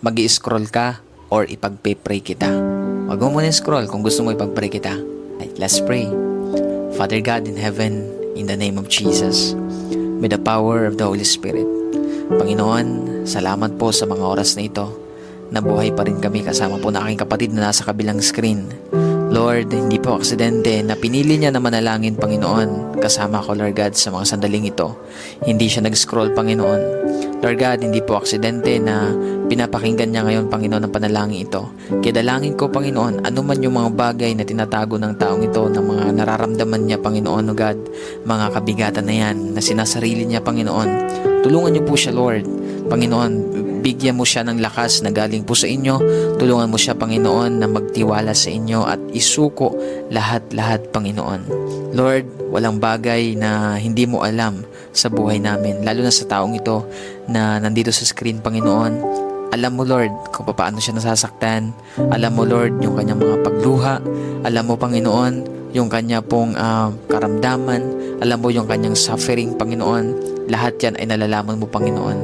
Mag-i-scroll ka or ipagpe-pray kita? Wag mo muna scroll kung gusto mo ipag-pray kita. Right, let's pray. Father God in heaven, in the name of Jesus, with the power of the Holy Spirit, Panginoon, salamat po sa mga oras na ito. Nabuhay pa rin kami kasama po na aking kapatid na nasa kabilang screen. Lord, hindi po aksidente na pinili niya na manalangin, Panginoon, kasama ko, Lord God, sa mga sandaling ito. Hindi siya nag-scroll, Panginoon. Lord God, hindi po aksidente na pinapakinggan niya ngayon, Panginoon, ang panalangin ito. Kaya dalangin ko, Panginoon, ano man yung mga bagay na tinatago ng taong ito, ng mga nararamdaman niya, Panginoon, O God, mga kabigatan na yan, na sinasarili niya, Panginoon. Tulungan niyo po siya, Lord. Panginoon, bigyan mo siya ng lakas na galing po sa inyo. Tulungan mo siya, Panginoon, na magtiwala sa inyo at isuko lahat-lahat, Panginoon. Lord, walang bagay na hindi mo alam sa buhay namin, lalo na sa taong ito na nandito sa screen, Panginoon. Alam mo, Lord, kung paano siya nasasaktan. Alam mo, Lord, yung kanyang mga pagluha. Alam mo, Panginoon, yung kanya pong karamdaman. Alam mo yung kanyang suffering, Panginoon. Lahat yan ay nalalaman mo, Panginoon.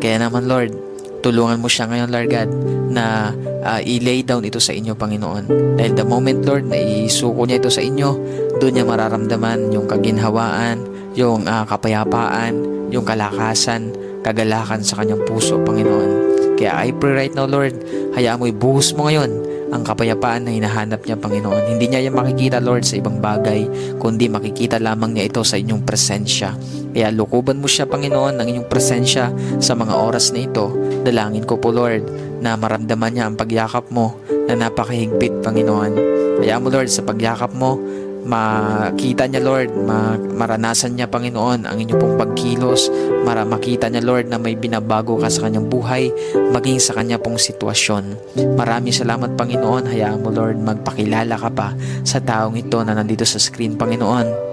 Kaya naman, Lord, tulungan mo siya ngayon, Lord God, na i-lay down ito sa inyo, Panginoon. Dahil the moment, Lord, na isuko niya ito sa inyo, doon niya mararamdaman yung kaginhawaan, yung kapayapaan, yung kalakasan, kagalakan sa kanyang puso, Panginoon. Kaya I pray right now, Lord, hayaan mo ibuhos mo ngayon ang kapayapaan na hinahanap niya, Panginoon. Hindi niya yan makikita, Lord, sa ibang bagay, kundi makikita lamang niya ito sa inyong presensya. Kaya lukuban mo siya, Panginoon, ng inyong presensya sa mga oras na ito. Dalangin ko po, Lord, na maramdaman niya ang pagyakap mo na napakahigpit, Panginoon. Hayaan mo, Lord, sa pagyakap mo, makita niya, Lord, maranasan niya, Panginoon, ang inyong pong pagkilos, makita niya, Lord, na may binabago ka sa kanyang buhay, maging sa kanya pong sitwasyon. Maraming salamat, Panginoon. Hayaan mo, Lord, magpakilala ka pa sa taong ito na nandito sa screen, Panginoon.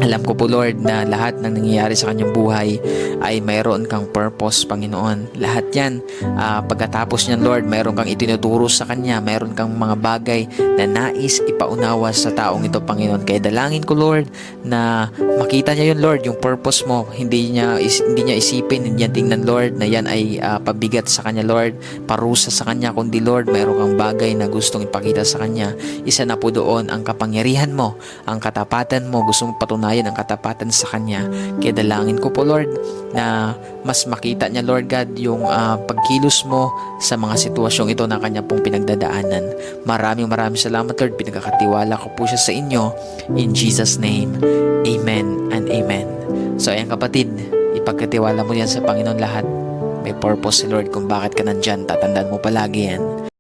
Alam ko po, Lord, na lahat ng nangyayari sa kanyang buhay ay mayroon kang purpose, Panginoon. Lahat yan, pagkatapos niyan, Lord, mayroon kang itinuturo sa kanya, mayroon kang mga bagay na nais ipaunawa sa taong ito, Panginoon. Kaya dalangin ko, Lord, na makita niya yun, Lord, yung purpose mo. Hindi niya isipin, hindi niya tingnan, Lord, na yan ay pabigat sa kanya, Lord, parusa sa kanya, kundi, Lord, mayroon kang bagay na gustong ipakita sa kanya. Isa na po doon ang kapangyarihan mo, ang katapatan mo, gustong patunayan ang katapatan sa kanya. Kaya dalangin ko po, Lord, na mas makita niya, Lord God, yung pagkilos mo sa mga sitwasyong ito na kanya pong pinagdadaanan. Maraming salamat, Lord. Pinagkakatiwala ko po siya sa inyo. In Jesus' name, Amen and Amen. So ayan, kapatid, ipagkatiwala mo yan sa Panginoon lahat. May purpose si Lord kung bakit ka nandyan. Tatandaan mo palagi yan.